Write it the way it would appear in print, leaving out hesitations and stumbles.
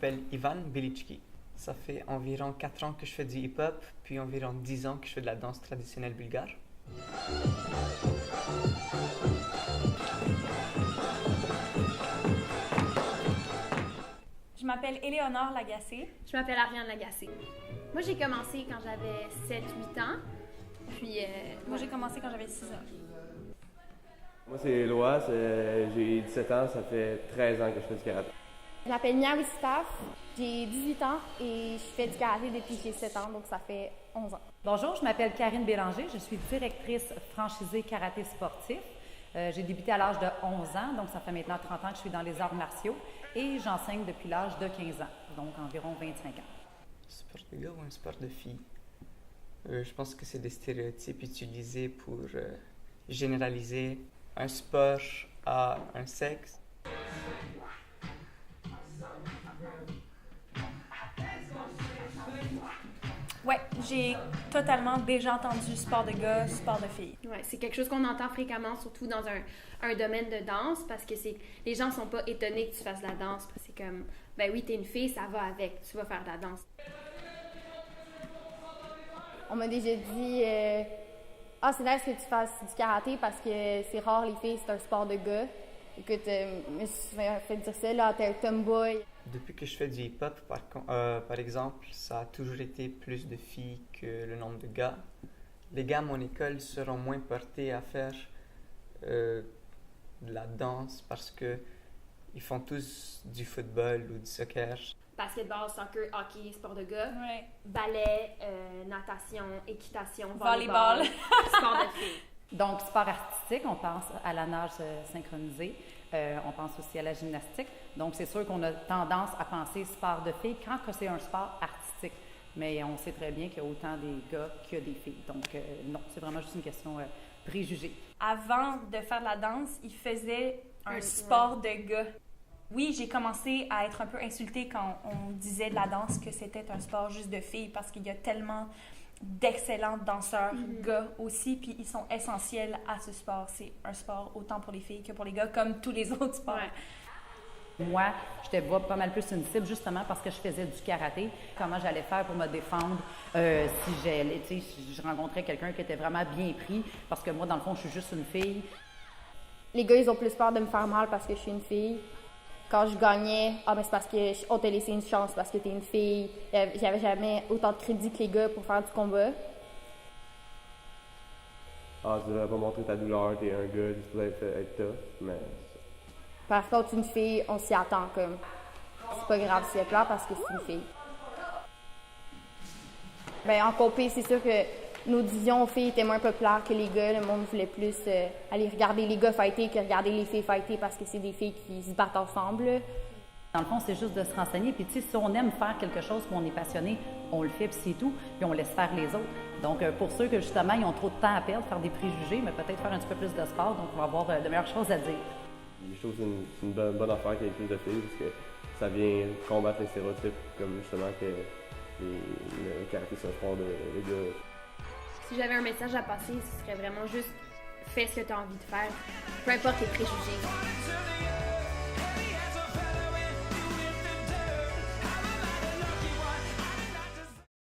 m'appelle Ivan Belichki. Ça fait environ 4 ans que je fais du hip-hop, puis environ 10 ans que je fais de la danse traditionnelle bulgare. Je m'appelle Éléonore Lagacé. Je m'appelle Ariane Lagacé. Moi, j'ai commencé quand j'avais 7-8 ans. Puis, Moi, j'ai commencé quand j'avais 6 ans. Moi, c'est Loa, j'ai 17 ans, ça fait 13 ans que je fais du karaté. Je m'appelle Mia Wistaf, j'ai 18 ans et je fais du karaté depuis que j'ai 7 ans, donc ça fait 11 ans. Bonjour, je m'appelle Karine Bélanger, je suis directrice franchisée karaté sportif. J'ai débuté à l'âge de 11 ans, donc ça fait maintenant 30 ans que je suis dans les arts martiaux et j'enseigne depuis l'âge de 15 ans, donc environ 25 ans. Sport de gars ou un sport de filles? Je pense que c'est des stéréotypes utilisés pour généraliser un sport à un sexe. Ouais, j'ai totalement déjà entendu sport de gars, sport de filles. ouais, c'est quelque chose qu'on entend fréquemment, surtout dans un domaine de danse, parce que les gens sont pas étonnés que tu fasses de la danse. Parce que c'est comme, ben oui, t'es une fille, ça va avec, tu vas faire de la danse. On m'a déjà dit c'est nice que tu fasses du karaté parce que c'est rare, les filles, c'est un sport de gars. Écoute, je me suis fait dire ça, là, t'es un tomboy. Depuis que je fais du hip-hop, par exemple, ça a toujours été plus de filles que le nombre de gars. Les gars à mon école seront moins portés à faire de la danse parce que ils font tous du football ou du soccer. Basketball, soccer, hockey, sport de gars, Ouais. ballet, natation, équitation, Volleyball. sport de filles. Donc, sport artistique, on pense à la nage synchronisée, on pense aussi à la gymnastique. Donc, c'est sûr qu'on a tendance à penser sport de filles quand que c'est un sport artistique. Mais on sait très bien qu'il y a autant des gars que des filles. Donc, non, c'est vraiment juste une question préjugée. Avant de faire de la danse, ils faisaient un sport de gars. Oui, j'ai commencé à être un peu insultée quand on disait de la danse que c'était un sport juste de filles parce qu'il y a tellement d'excellents danseurs gars aussi, puis ils sont essentiels à ce sport. C'est un sport autant pour les filles que pour les gars, comme tous les autres sports. Ouais. Moi, je te vois pas mal plus une cible justement parce que je faisais du karaté. Comment j'allais faire pour me défendre si je rencontrais quelqu'un qui était vraiment bien pris parce que moi, dans le fond, je suis juste une fille. Les gars, ils ont plus peur de me faire mal parce que je suis une fille. Quand je gagnais, c'est parce qu'on t'a laissé une chance parce que t'es une fille. J'avais jamais autant de crédit que les gars pour faire du combat. Ah, tu devrais pas montrer ta douleur, t'es un gars, tu dois être tough, mais... Par contre, une fille, on s'y attend comme. C'est pas grave si elle pleure parce que c'est une fille. En compé, c'est sûr que nos divisions filles étaient moins populaires que les gars. Le monde voulait plus aller regarder les gars fighter que regarder les filles fighter parce que c'est des filles qui se battent ensemble. Dans le fond, c'est juste de se renseigner. Puis, tu sais, si on aime faire quelque chose, qu'on est passionné, on le fait, puis c'est tout. Puis, on laisse faire les autres. Donc, pour ceux que, justement, ils ont trop de temps à perdre, faire des préjugés, mais peut-être faire un petit peu plus de sport, donc on va avoir de meilleures choses à dire. Je trouve que c'est une bonne affaire qu'il y ait plus de filles parce que ça vient combattre les stéréotypes comme justement que le karaté c'est un sport de gars. Si j'avais un message à passer, ce serait vraiment juste fais ce que tu as envie de faire, peu importe les préjugés.